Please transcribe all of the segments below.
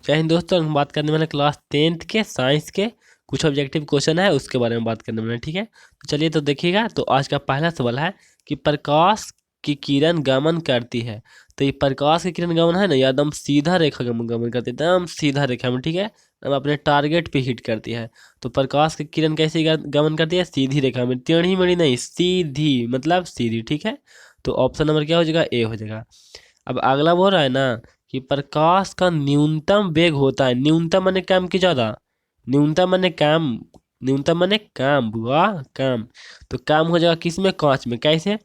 जय हिंद दोस्तों, हम बात करने वाले क्लास 10th के साइंस के कुछ ऑब्जेक्टिव क्वेश्चन है, उसके बारे में बात करने वाले हैं। ठीक है, तो चलिए तो देखिएगा। तो आज का पहला सवाल है कि प्रकाश की किरण गमन करती है। तो ये प्रकाश की किरण गमन है ना, ये एकदम सीधा रेखा गमन करती है, एकदम सीधा रेखा में। ठीक है, हम अपने टारगेट पे हिट करती है। तो प्रकाश की किरण कैसे गमन करती है? सीधी रेखा में, टेढ़ी मेढ़ी नहीं, सीधी मतलब सीधी। ठीक है, तो ऑप्शन नंबर क्या हो जाएगा? ए हो जाएगा। अब अगला बोल रहा है ना कि प्रकाश का न्यूनतम वेग होता है। न्यूनतम माने कम की ज्यादा? न्यूनतम माने कम, न्यूनतम माने कम बुआ, कम। तो कम हो जाएगा किस में? कांच में। कैसे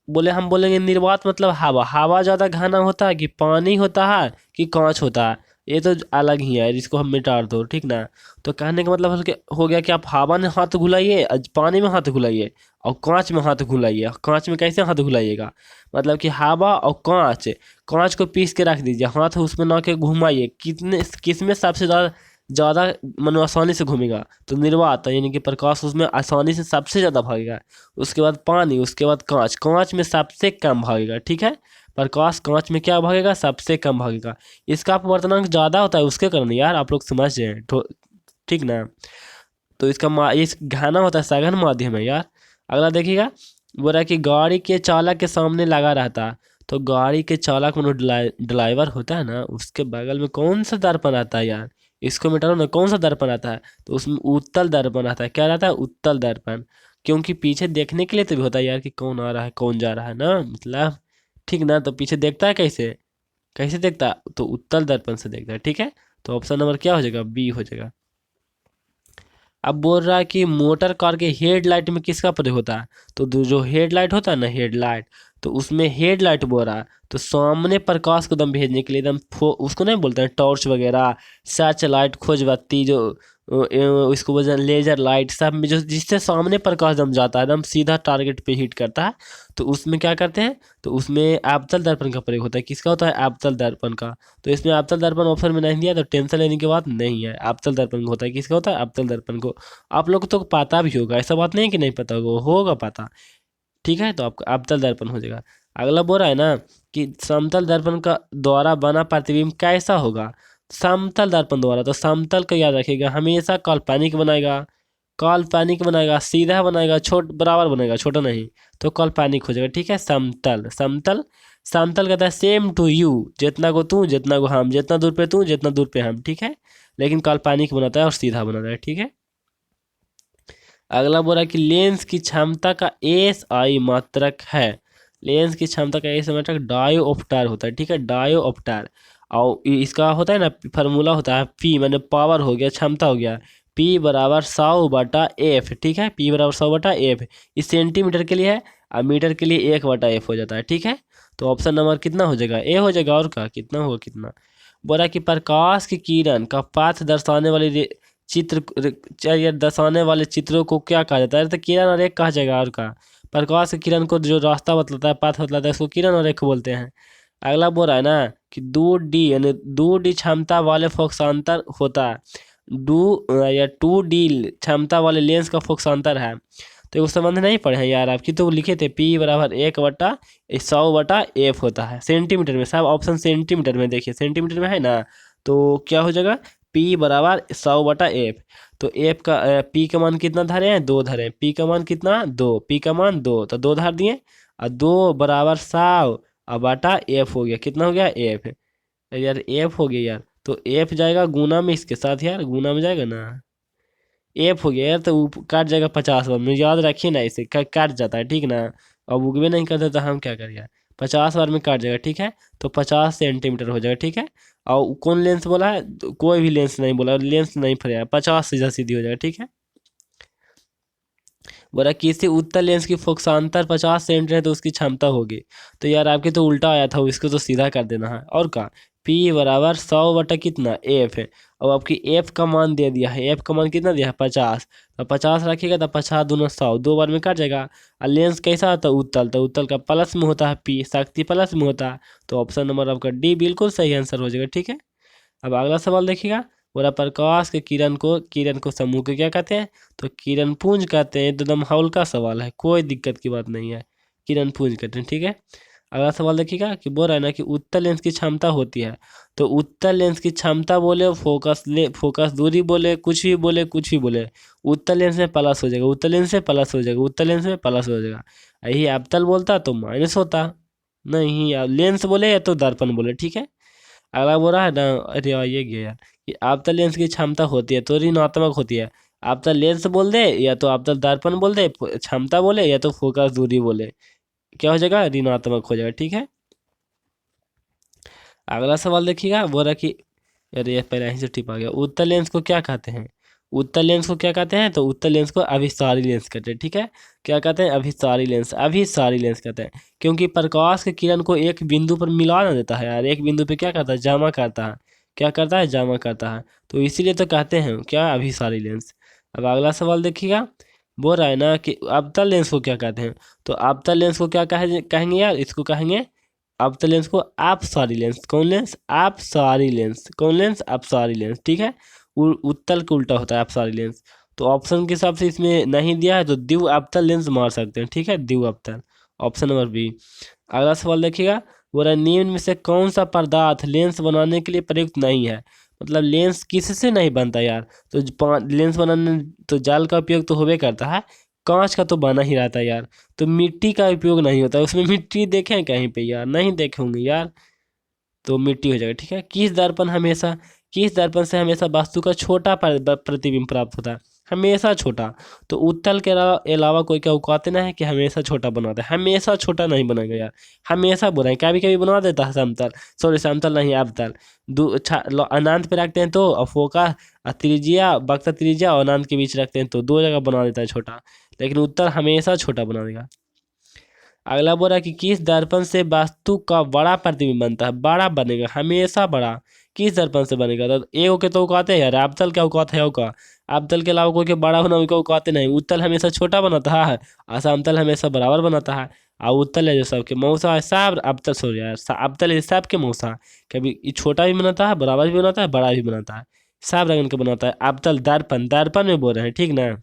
बोले? हम बोलेंगे निर्वात मतलब हवा। हवा ज्यादा घना होता है कि पानी होता है कि कांच होता है? ये तो अलग ही है, इसको हम मिटा दो। ठीक ना? तो कहने का मतलब हो गया कि आप हवा में हाथ घुलाइए, पानी में हाथ घुलाइए और कांच में हाथ घुलाइए। कांच में कैसे हाथ घुलाइएगा? मतलब कि हवा और कांच, कांच को पीस के रख दीजिए, हाथ उसमें ना के घुमाइए। कितने किस में सबसे ज़्यादा ज़्यादा मतलब आसानी से घूमेगा? तो निर्वात यानी कि प्रकाश उसमें आसानी से सबसे ज़्यादा भागेगा। उसके बाद पानी, उसके बाद कांच, कांच में सबसे कम भागेगा। ठीक है, प्रकाश कांच में क्या भागेगा? सबसे कम भागेगा। इसका अपवर्तनांक ज़्यादा होता है उसके कारण यार, आप लोग समझ रहे हैं। ठीक ना? तो इस घना होता है, सघन माध्यम है यार। अगला देखिएगा, बोल रहा है कि गाड़ी के चालक के सामने लगा रहता है। तो गाड़ी के चालक में ड्राइवर होता है ना, उसके बगल में कौन सा दर्पण आता है यार? इसको मिटाओ ना, कौन सा दर्पण आता है? तो उसमें उत्तल दर्पण आता है। क्या रहता है? उत्तल दर्पण। क्योंकि पीछे देखने के लिए तो भी होता है यार कि कौन आ रहा है कौन जा रहा है ना, मतलब। ठीक ना? तो पीछे देखता है कैसे? कैसे देखता है? तो उत्तल दर्पण से देखता है। ठीक है, तो ऑप्शन नंबर क्या हो जाएगा? बी हो जाएगा। अब बोल रहा है कि मोटर कार के हेडलाइट में किसका प्रयोग होता है? तो जो हेडलाइट होता है ना, हेडलाइट, तो उसमें हेडलाइट बोल रहा है। तो सामने प्रकाश को एकदम भेजने के लिए एकदम उसको नहीं बोलते हैं टॉर्च वगैरह, सर्च लाइट, खोज बत्ती, जो इसको बोलते हैं लेजर लाइट, सब में जो जिससे सामने प्रकाश एकदम जाता है, एकदम सीधा टारगेट पे हिट करता है। तो उसमें क्या करते हैं? तो उसमें आपतल दर्पण का प्रयोग होता है। किसका होता है? आपतल दर्पण का। तो इसमें आपतल दर्पण ऑप्शन में नहीं दिया, तो टेंशन लेने की बात नहीं है। आपतल दर्पण होता है, किसका होता है? आपतल दर्पण को। आप लोग को तो पता भी होगा, ऐसा बात नहीं है कि नहीं पता होगा, होगा पता। ठीक है, तो आपका आपतल दर्पण हो जाएगा। अगला बोल रहा है ना कि समतल दर्पण का द्वारा बना प्रतिबिंब कैसा होगा? समतल दर्पण द्वारा, तो समतल का याद रखिएगा, हमेशा काल्पनिक बनाएगा। काल्पनिक बनाएगा, सीधा बनाएगा, छोट बराबर बनाएगा, छोटा नहीं। तो काल्पनिक हो जाएगा। ठीक है, समतल। समतल, समतल कहता है सेम टू यू, जितना को तू जितना को हम, जितना दूर पे तू जितना दूर पे हम। ठीक है, लेकिन काल्पनिक बनाता है और सीधा बनाता है। ठीक है, अगला बोल रहा है कि लेंस की क्षमता का एस आई मात्रक है। लेंस की क्षमता का एस मात्रक डायोप्टर होता है। ठीक है, डायोप्टर। और इसका होता है ना, फार्मूला होता है पी, मैंने पावर हो गया, क्षमता हो गया, पी बराबर 100/F। ठीक है, पी बराबर 100/F। इस सेंटीमीटर के लिए है, और मीटर के लिए 1/F हो जाता है। ठीक है, तो ऑप्शन नंबर कितना हो जाएगा? ए हो जाएगा। और का कितना होगा? कितना बोला कि प्रकाश की किरण का पाथ दर्शाने वाली चाहिए दर्शाने वाले चित्रों को क्या कहा जाता है? तो किरण और रेख कहा जाएगा। और का प्रकाश की किरण को जो रास्ता बतलाता है, पाथ बतलाता है, उसको किरण और रेख बोलते हैं। अगला बोल रहा है ना कि 2D यानी 2D क्षमता वाले फोकसांतर होता है। या 2D क्षमता वाले लेंस का फोकसांतर है। तो वो संबंध नहीं पढ़े हैं यार आपकी? तो लिखे थे P बराबर 1/100/F होता है सेंटीमीटर में। सब ऑप्शन सेंटीमीटर में, देखिए सेंटीमीटर में है ना, तो क्या हो जाएगा? P बराबर 100/F। तो F का P का मान कितना धरे हैं? 2 धरे हैं। P का मान कितना? 2। P का मान 2, तो 2 धर दिए, और 2 बराबर 100 और बटा F हो गया। कितना हो गया? F। यार F हो गया यार, तो F जाएगा गुना में इसके साथ यार, गुना में जाएगा ना। F हो गया यार, तो काट जाएगा 50 बार में, याद रखिए ना, इसे काट जाता है। ठीक ना? अब उगवे नहीं करते तो हम क्या करें यार, 50 बार में काट जाएगा। ठीक है, तो 50 सेंटीमीटर हो जाएगा। ठीक है, और कौन लेंस बोला है? तो कोई भी लेंस नहीं बोला, लेंस नहीं फरेगा, 50 सीधा सीधी हो जाएगा। ठीक है, बोला किसी उत्तर लेंस की फोकसांतर 50 सेंटीमीटर है तो उसकी क्षमता होगी। तो यार आपके तो उल्टा आया था, इसको तो सीधा कर देना है। और का P बराबर 100 कितना F है। अब आपकी F का मान दे दिया है, F का मान कितना दिया है? 50। तो 50 रखिएगा तो 50 दूना 100, 2 बार में कट जाएगा। और लेंस कैसा होता है? उत्तल, तो उत्तल का प्लस में होता है P, शक्ति प्लस में होता है। तो ऑप्शन नंबर आपका डी बिल्कुल सही आंसर हो जाएगा। ठीक है, अब अगला सवाल देखिएगा, बोला प्रकाश के किरण को समूह के क्या कहते हैं? तो किरण पुंज कहते हैं। एकदम हल्का सवाल है, कोई दिक्कत की बात नहीं है, किरण पुंज कहते हैं। ठीक है, अगला सवाल देखिएगा कि बोल रहा है ना कि उत्तल लेंस की क्षमता होती है, तो उत्तल लेंस की क्षमता बोले, फोकस दूरी बोले, कुछ भी बोले, उत्तल लेंस में प्लस हो जाएगा, उत्तल लेंस में प्लस हो जाएगा, उत्तल लेंस में प्लस हो जाएगा। यही अवतल बोलता तो माइनस होता। नहीं यार, लेंस बोले या तो दर्पण बोले, ठीक है। अगला बोल रहा है ना, अरे यार ये गया यार, कि अवतल लेंस की क्षमता होती है तो ऋणात्मक होती है। अवतल लेंस बोल दे या तो अवतल दर्पण बोल दे, क्षमता बोले या तो फोकस दूरी बोले, क्या हो जाएगा, ऋणात्मक हो जाएगा, ठीक है। अगला सवाल देखिएगा, बोल रहा कि अरे ये पहले यहीं से टिप आ गया, उत्तल लेंस को क्या कहते हैं। उत्तल लेंस को क्या कहते हैं, तो उत्तल लेंस को अभिसारी लेंस कहते हैं, ठीक है। क्या कहते हैं, अभिसारी लेंस, अभिसारी लेंस कहते हैं, क्योंकि प्रकाश के किरण को एक बिंदु पर मिला ना देता है यार, एक बिंदु पे क्या करता है, जमा करता है, क्या करता है, जमा करता है, तो इसीलिए तो कहते हैं क्या, अभिसारी लेंस। अब अगला सवाल देखिएगा, बोल रहा है ना कि अवतल लेंस को क्या कहते हैं, तो अवतल लेंस को क्या कहेंगे यार, इसको कहेंगे अवतल लेंस को अपसारी लेंस। कौन लेंस, अपसारी लेंस, कौन लेंस, अपसारी लेंस, ठीक है। उत्तल के उल्टा होता है अपसारी लेंस। तो ऑप्शन के हिसाब से इसमें नहीं दिया है तो द्विव अवतल लेंस मार सकते हैं, ठीक है, द्विव अवतल, ऑप्शन नंबर बी। अगला सवाल देखिएगा, बोल रहा है निम्न में से कौन सा पदार्थ लेंस बनाने के लिए प्रयुक्त नहीं है, मतलब लेंस किससे नहीं बनता यार, तो लेंस बनाने तो जाल का उपयोग तो होबे करता है, कांच का तो बना ही रहता है यार, तो मिट्टी का उपयोग नहीं होता, उसमें मिट्टी देखें कहीं पे यार, नहीं देखे होंगे यार, तो मिट्टी हो जाएगा, ठीक है। किस दर्पण से हमेशा वास्तु का छोटा प्रतिबिंब प्राप्त होता है, हमेशा छोटा। तो उत्तल के अलावा कोई क्या औकात ना है कि हमेशा छोटा बनाता है, हमेशा छोटा नहीं बनेगा यार, हमेशा बुरा कभी कभी बना देता है समतल, सॉरी समतल नहीं अवतल, अनंत पे रखते हैं तो फोकस त्रिज्या, बक्सा त्रिज्या और अनंत के बीच रखते हैं तो दो जगह बना देता है छोटा, लेकिन उत्तर हमेशा छोटा बना देगा। अगला बोल रहा है कि किस दर्पण से वास्तु का बड़ा प्रतिबिंब बनता है, बड़ा बनेगा, हमेशा बड़ा, किस दर्पण से बनेगा, तो एगो के तो औकात है यार, अवतल क्या औकात है का, अवतल के अलावा कोई के बड़ा होना उनका औकात नहीं, उत्तल हमेशा छोटा बनाता है और समतल हमेशा बराबर बनाता है, और उत्तल है जो सबके मौसा है, सब अवतल सो यार, अवतल है सबके मौसा, कभी ये छोटा भी बनाता है, बराबर भी बनाता है, बड़ा भी बनाता है, सब रंग के बनाता है। अवतल दर्पण, दर्पण में बोल रहे हैं, ठीक ना।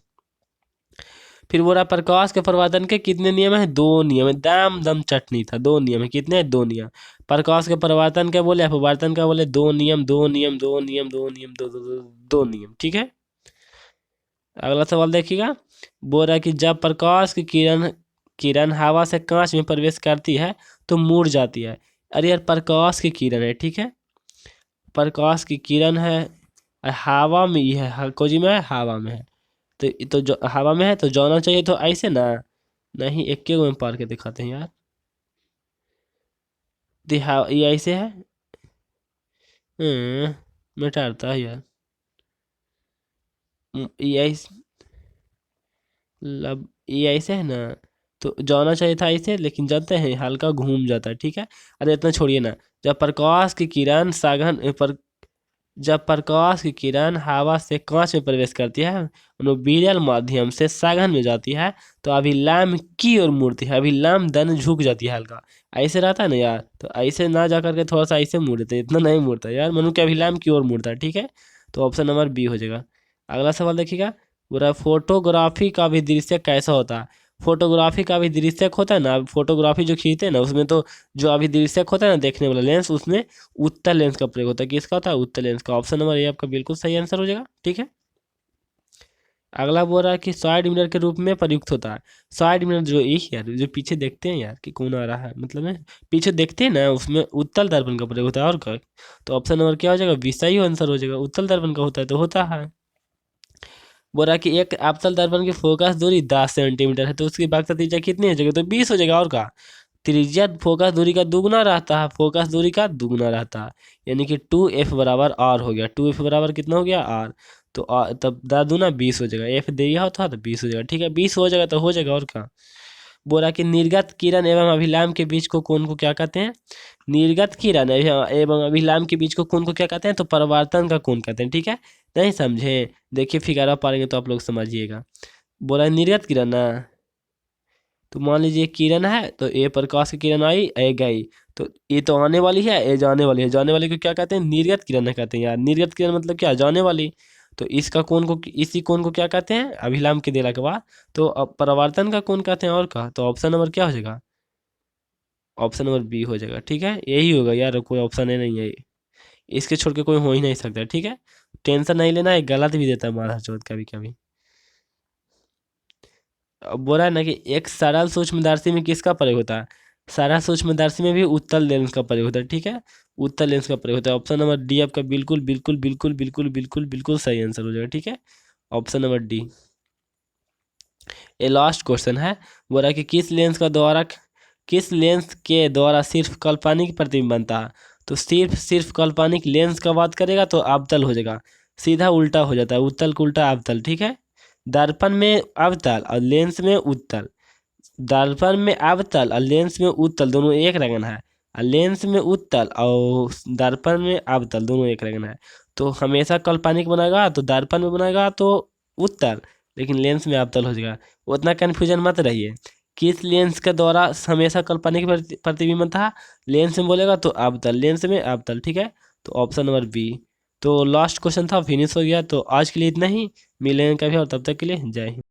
फिर बोला प्रकाश के प्रवर्तन के कितने नियम है, दो नियम है, दाम दम चटनी था, दो नियम है, कितने हैं, दो नियम। प्रकाश के प्रवर्तन क्या बोले, अपवर्तन क्या बोले, दो नियम, दो नियम, दो नियम, दो नियम, दो दो दो, दो नियम, ठीक है। अगला सवाल देखिएगा, बोल रहा है कि जब प्रकाश की किरण किरण हवा से कांच में प्रवेश करती है तो मुड़ जाती है। अरे यार, प्रकाश की किरण है, ठीक है, प्रकाश की किरण है, हवा में ही है, खोजी में है, हवा में है, तो जो हवा में है तो जाना चाहिए, तो ऐसे ना, नहीं एक के में पार के दिखाते हैं यार, ये ऐसे है, मिटाता है यार, ये ये ऐसे है ना, तो जाना चाहिए था ऐसे, लेकिन जानते हैं हल्का घूम जाता है, ठीक है। अरे इतना छोड़िए ना, जब प्रकाश की किरण जब प्रकाश की किरण हवा से कांच में प्रवेश करती है, विरल माध्यम से सघन में जाती है, तो अभिलंब की ओर मुड़ती है, अभिलंब धन झुक जाती है हल्का, ऐसे रहता है ना यार, तो ऐसे ना जा करके थोड़ा सा ऐसे मुड़ते, इतना नहीं मुड़ता यार, मनु के अभिलंब की ओर मुड़ता है, ठीक है। तो ऑप्शन नंबर बी हो जाएगा। अगला सवाल देखिएगा, पूरा फोटोग्राफी का भी दृश्य कैसा होता है, फोटोग्राफी का भी दृश्यक होता है ना, फोटोग्राफी जो खींचते हैं ना उसमें तो जो अभी दृश्यक होता है ना देखने वाला लेंस, उसमें उत्तल लेंस का प्रयोग होता है, किसका होता है, उत्तल लेंस का, ऑप्शन नंबर ए आपका बिल्कुल सही आंसर हो जाएगा, ठीक है। अगला बोल रहा है कि साइड मिरर के रूप में प्रयुक्त होता है, साइड मिरर जो एक यार, जो पीछे देखते हैं यार कि कौन आ रहा है, मतलब है पीछे देखते हैं ना, उसमें उत्तल दर्पण का प्रयोग होता है, और क्या, तो ऑप्शन नंबर क्या हो जाएगा, बी सही आंसर हो जाएगा, उत्तल दर्पण का होता है तो होता है। बोल रहा है कि एक अवतल दर्पण की फोकस दूरी 10 सेंटीमीटर है, तो उसकी वक्रता त्रिज्या कितनी हो जाएगी, तो 20 हो जाएगा, और का त्रिज्या फोकस दूरी का दुगना रहता है, फोकस दूरी का दुगना रहता है, यानी कि 2f बराबर r हो गया, 2f बराबर कितना हो गया, r, तो तब 10 दूना 20 हो जाएगा, f दिया होता तो 20 हो जाएगा, ठीक है, 20 हो जाएगा तो हो जाएगा, और का। बोला कि निर्गत किरण एवं अभिलाम के बीच को कौन को क्या कहते हैं, निर्गत किरण एवं अभिलाम के बीच को कौन को क्या कहते हैं, तो परावर्तन का कौन कहते हैं, ठीक है। नहीं समझे, देखिए फिगर पाएंगे तो आप लोग समझिएगा। बोला निर्गत किरण ना, तो मान लीजिए किरण है, तो ए प्रकाश की किरण आई, ए गई, तो ये तो आने वाली है, ए जाने वाली है, जाने वाली को क्या कहते हैं, निर्गत किरण कहते हैं यार, निर्गत किरण मतलब क्या, जाने वाली, तो इसका कोण को, इसी कोण को क्या कहते हैं, अभिलाम के देला के बाद, तो अब परावर्तन का कोण कहते हैं, और का, तो ऑप्शन नंबर क्या हो जाएगा, ऑप्शन नंबर बी हो जाएगा। ठीक है, यही होगा यार, कोई ऑप्शन है नहीं है, इसके छोड़ के कोई हो ही नहीं सकता। ठीक है, टेंशन नहीं लेना है, गलत भी देता है माथा चोट कभी कभी। अब बोल रहा है ना कि एक सरल सूक्ष्मदर्शी में किसका प्रयोग होता है? सरल सूक्ष्मदर्शी में भी उत्तल लेंस का प्रयोग होता है। ठीक है, उत्तल लेंस का प्रयोग होता है। ऑप्शन नंबर डी आपका बिल्कुल बिल्कुल बिल्कुल बिल्कुल बिल्कुल बिल्कुल सही आंसर हो जाएगा। ठीक है, ऑप्शन नंबर डी। ये लास्ट क्वेश्चन है, बोल रहा है कि किस लेंस के द्वारा सिर्फ काल्पनिक प्रतिबिंब बनता है? तो सिर्फ काल्पनिक लेंस का बात करेगा तो अवतल हो जाएगा, सीधा उल्टा हो जाता है, उत्तल को उल्टा अवतल। ठीक है, दर्पण में अवतल और लेंस में उत्तल, दर्पण में अवतल और लेंस में उत्तल दोनों एक रंगन है, और लेंस में उत्तल और दर्पण में अवतल दोनों एक रंगन है। तो हमेशा काल्पनिक बनेगा तो दर्पण में बनेगा तो उत्तल, लेकिन लेंस में अवतल हो जाएगा। उतना कन्फ्यूजन मत रहिए। किस लेंस के द्वारा हमेशा काल्पनिक प्रतिबिंब बनता है? लेंस में बोलेगा तो अवतल, लेंस में अवतल। ठीक है, तो ऑप्शन नंबर बी। तो लास्ट क्वेश्चन था, फिनिश हो गया। तो आज के लिए इतना ही, मिलेंगे कभी और, तब तक के लिए जय हिंद।